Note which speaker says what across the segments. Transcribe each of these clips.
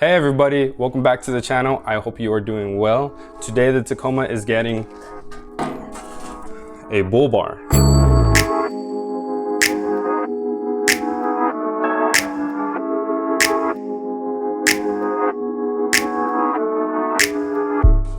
Speaker 1: Hey everybody, welcome back to the channel. I hope you are doing well. Today the Tacoma is getting a bull bar.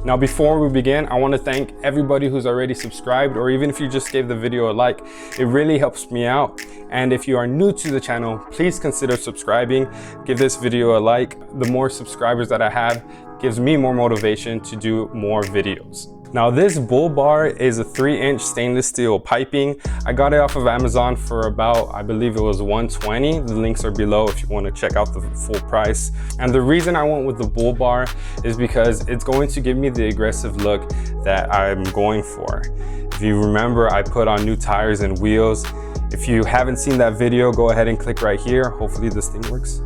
Speaker 1: Now before we begin, I want to thank everybody who's already subscribed, or even if you just gave the video a like. It really helps me out. And if you are new to the channel, please consider subscribing. Give this video a like. The more subscribers that I have gives me more motivation to do more videos. Now this bull bar is a 3-inch stainless steel piping. I got it off of Amazon for about, I believe it was $120. The links are below if you want to check out the full price. And the reason I went with the bull bar is because it's going to give me the aggressive look that I'm going for. If you remember, I put on new tires and wheels. If you haven't seen that video, go ahead and click right here. Hopefully this thing works.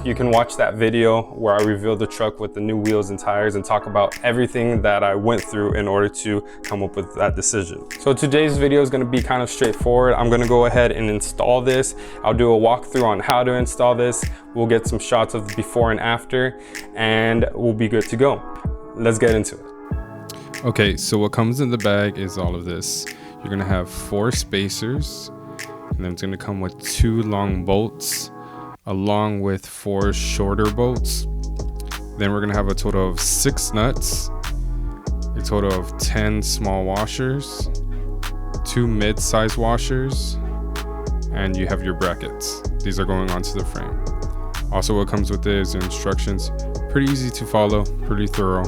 Speaker 1: You can watch that video where I reveal the truck with the new wheels and tires and talk about everything that I went through in order to come up with that decision. So today's video is going to be kind of straightforward. I'm going to go ahead and install this. I'll do a walkthrough on how to install this. We'll get some shots of the before and after, and we'll be good to go. Let's get into it.
Speaker 2: Okay, so what comes in the bag is all of this. You're going to have 4 spacers, and then it's going to come with 2 long bolts along with 4 shorter bolts. Then we're going to have a total of 6 nuts, a total of 10 small washers, 2 mid-size washers, and you have your brackets. These are going onto the frame. Also what comes with it is the instructions. Pretty easy to follow, pretty thorough,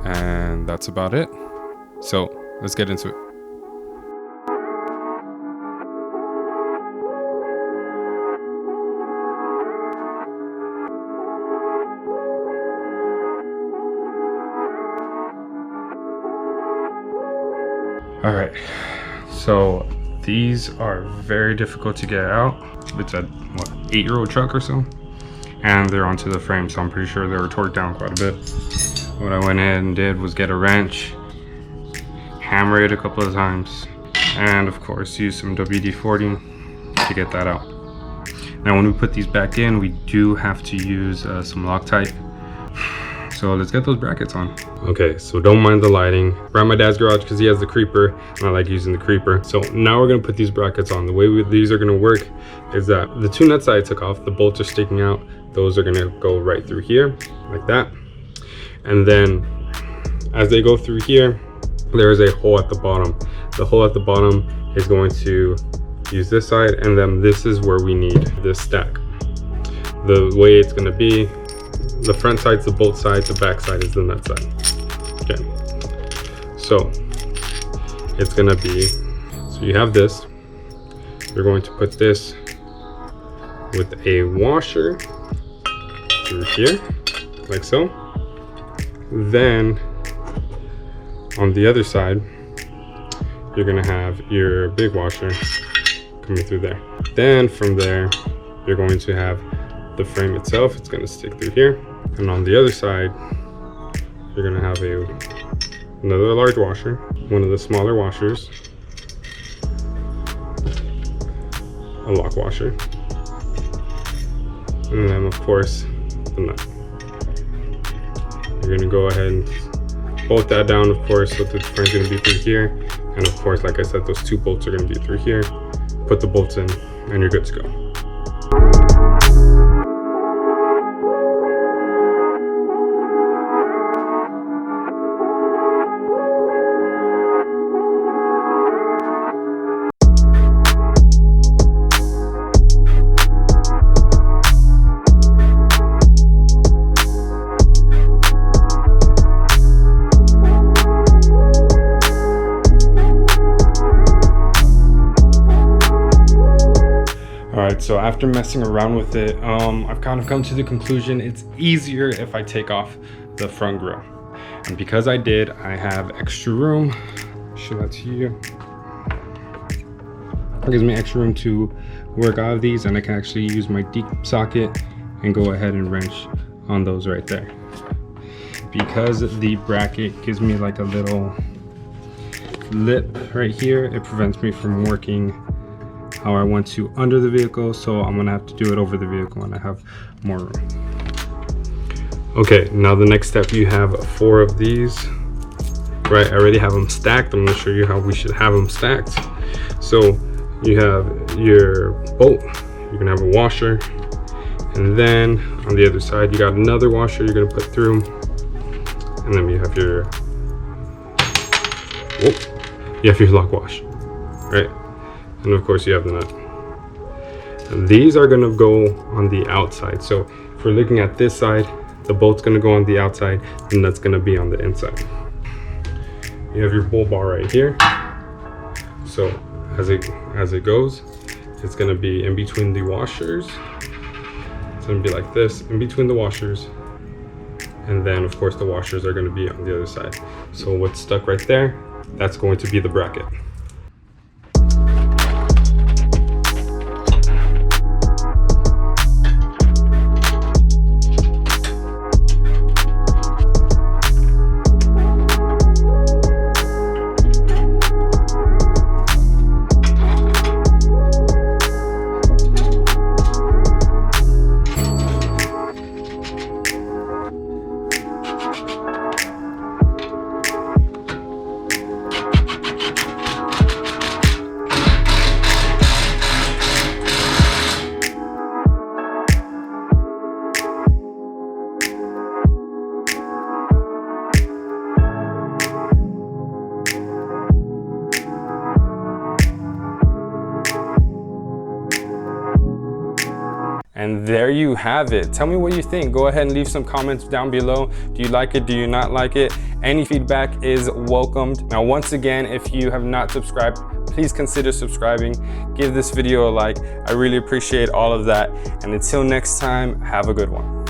Speaker 2: and that's about it. So let's get into it.
Speaker 1: All right, so these are very difficult to get out. It's a, what, 8-year-old truck or so? And they're onto the frame, so I'm pretty sure they were torqued down quite a bit. What I went ahead and did was get a wrench, hammer it a couple of times, and of course use some WD-40 to get that out. Now when we put these back in, we do have to use some Loctite. So let's get those brackets on. Okay, so don't mind the lighting. We're at my dad's garage because he has the creeper, and I like using the creeper. So now we're gonna put these brackets on. The way these are gonna work is that the 2 nuts I took off, the bolts are sticking out. Those are gonna go right through here, like that. And then as they go through here, there is a hole at the bottom. The hole at the bottom is going to use this side, and then this is where we need this stack. The way it's gonna be, the front side's the bolt side, the back side is the nut side. Okay, so it's gonna be, so you have this, you're going to put this with a washer through here, like so. Then on the other side, you're gonna have your big washer coming through there. Then from there, you're going to have the frame itself. It's gonna stick through here. And on the other side, you're gonna have another large washer, one of the smaller washers, a lock washer, and then of course the nut. You're gonna go ahead and bolt that down, of course, so the frame's gonna be through here. And of course, like I said, those 2 bolts are gonna be through here. Put the bolts in and you're good to go. Alright, so after messing around with it, I've kind of come to the conclusion it's easier if I take off the front grill. And because I did, I have extra room. Show that to you. It gives me extra room to work out of these, and I can actually use my deep socket and go ahead and wrench on those right there. Because the bracket gives me like a little lip right here, it prevents me from working how I want to under the vehicle, so I'm gonna have to do it over the vehicle when I have more room. Okay, now the next step, you have 4 of these, right? I already have them stacked. I'm gonna show you how we should have them stacked. So you have your bolt, you're gonna have a washer, and then on the other side, you got another washer you're gonna put through, and then you have your, lock wash, right? And of course you have the nut. And these are gonna go on the outside. So if we're looking at this side, the bolt's gonna go on the outside, and that's gonna be on the inside. You have your bull bar right here. So as it goes, it's gonna be in between the washers. It's gonna be like this, in between the washers. And then of course the washers are gonna be on the other side. So what's stuck right there, that's going to be the bracket.
Speaker 2: And there you have it. Tell me what you think. Go ahead and leave some comments down below. Do you like it? Do you not like it? Any feedback is welcomed. Now, once again, if you have not subscribed, please consider subscribing. Give this video a like. I really appreciate all of that. And until next time, have a good one.